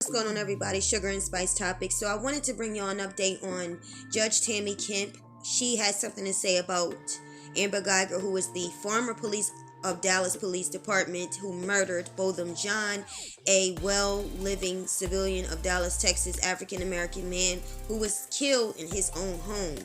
What's going on, everybody? Sugar and Spice Topics. So I wanted to bring y'all an update on Judge Tammy Kemp. She had something to say about Amber Guyger, who was the former police of Dallas Police Department who murdered Botham Jean, a well-living civilian of Dallas, Texas, African-American man who was killed in his own home.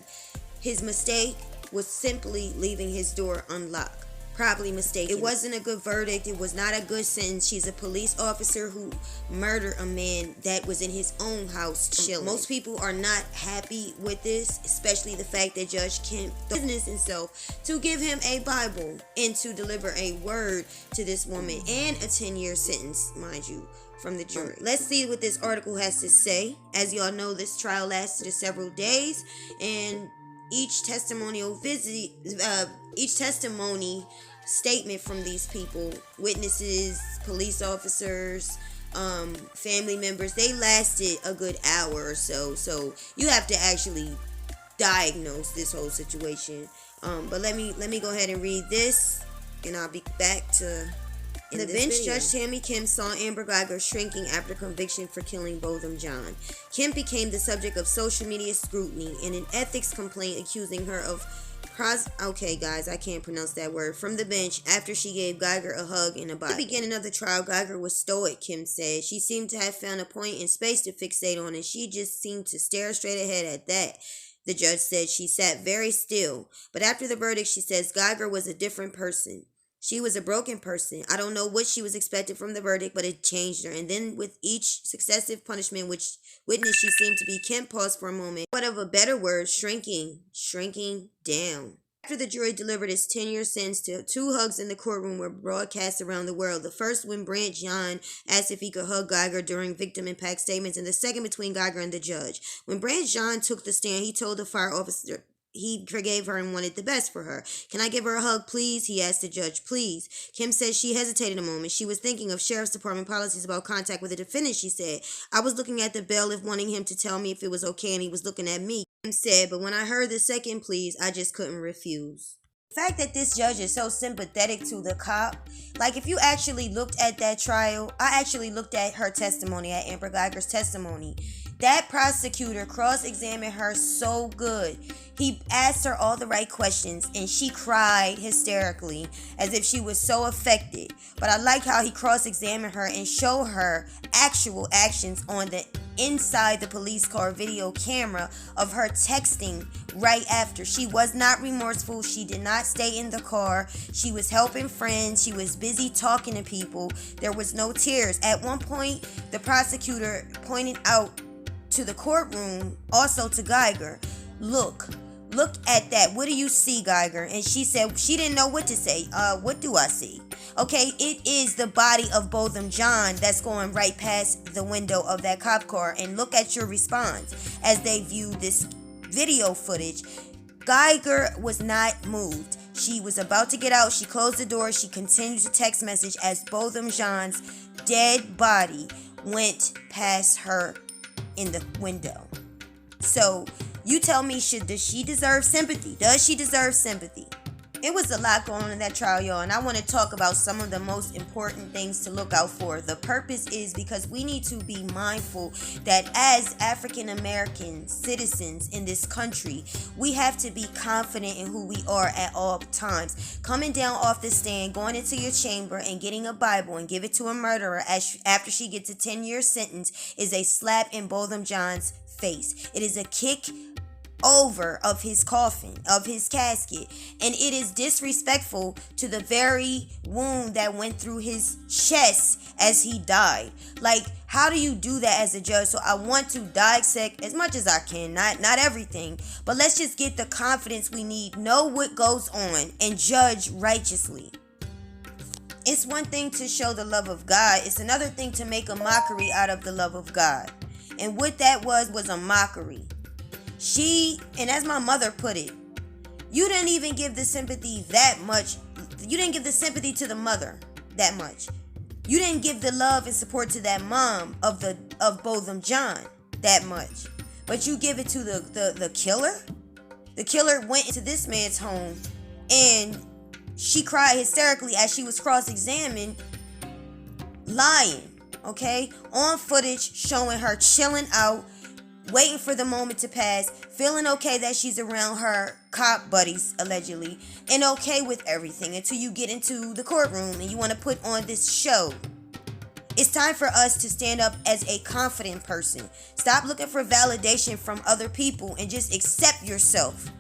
His mistake was simply leaving his door unlocked. Probably mistaken. It wasn't a good verdict. It was not a good sentence. She's a police officer who murdered a man that was in his own house chilling. Most people are not happy with this, especially the fact that Judge Kemp business himself to give him a Bible and to deliver a word to this woman and a 10-year sentence, mind you, from the jury. Let's see what this article has to say. As y'all know, this trial lasted several days, and each testimony statement from these people, witnesses, police officers, family members, they lasted a good hour or so. So you have to actually diagnose this whole situation. But let me go ahead and read this, and I'll be back to. In the bench, video. Judge Tammy Kemp saw Amber Guyger shrinking after conviction for killing Botham Jean. Kemp became the subject of social media scrutiny and an ethics complaint accusing her of okay, guys, I can't pronounce that word. From the bench, after she gave Guyger a hug and a bite. At the beginning of the trial, Guyger was stoic, Kemp said. She seemed to have found a point in space to fixate on, and she just seemed to stare straight ahead at that. The judge said she sat very still. But after the verdict, she says Guyger was a different person. She was a broken person. I don't know what she was expected from the verdict, but it changed her. And then with each successive punishment which witnessed, she seemed to be. Kemp paused for a moment. What of a better word, shrinking down. After the jury delivered its 10-year sentence, two hugs in the courtroom were broadcast around the world. The first when Brandt Jean asked if he could hug Guyger during victim impact statements, and the second between Guyger and the judge. When Brandt Jean took the stand, he told the fire officer he forgave her and wanted the best for her. Can I give her a hug, please? He asked the judge. Please. Kim said she hesitated a moment. She was thinking of Sheriff's Department policies about contact with the defendant, she said. I was looking at the bailiff, wanting him to tell me if it was okay, and he was looking at me. Kim said, but when I heard the second please, I just couldn't refuse. The fact that this judge is so sympathetic to the cop, like if you actually looked at that trial, I actually looked at her testimony, at Amber Guyger's testimony. That prosecutor cross-examined her so good. He asked her all the right questions, and she cried hysterically as if she was so affected. But I like how he cross-examined her and showed her actual actions on the inside the police car video camera of her texting right after. She was not remorseful. She did not stay in the car. She was helping friends. She was busy talking to people. There was no tears. At one point, the prosecutor pointed out to the courtroom, also to Guyger, look at that. What do you see, Guyger? And she said she didn't know what to say. What do I see? Okay, it is the body of Botham Jean that's going right past the window of that cop car. And look at your response as they viewed this video footage. Guyger was not moved. She was about to get out. She closed the door. She continued to text message as Botham Jean's dead body went past her in the window. So you tell me, does she deserve sympathy? Does she deserve sympathy? It was a lot going on in that trial, y'all, and I want to talk about some of the most important things to look out for. The purpose is because we need to be mindful that as African American citizens in this country, we have to be confident in who we are at all times. Coming down off the stand, going into your chamber and getting a Bible and give it to a murderer after she gets a 10-year sentence is a slap in Botham Jean's face. It is a kick over of his coffin, of his casket, and it is disrespectful to the very wound that went through his chest as he died. Like, how do you do that as a judge? So I want to dissect as much as I can, not everything, but let's just get the confidence we need, know what goes on, and judge righteously. It's one thing to show the love of God. It's another thing to make a mockery out of the love of God. And what that was a mockery. And as my mother put it, you didn't even give the sympathy that much. You didn't give the sympathy to the mother that much. You didn't give the love and support to that mom of Botham Jean that much. But you give it to the killer? The killer went into this man's home and she cried hysterically as she was cross-examined, lying. Okay? On footage showing her chilling out, waiting for the moment to pass, feeling okay that she's around her cop buddies, allegedly, and okay with everything until you get into the courtroom and you want to put on this show. It's time for us to stand up as a confident person. Stop looking for validation from other people and just accept yourself.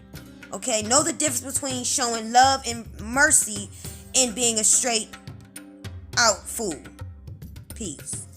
Okay? Know the difference between showing love and mercy and being a straight out fool. Peace.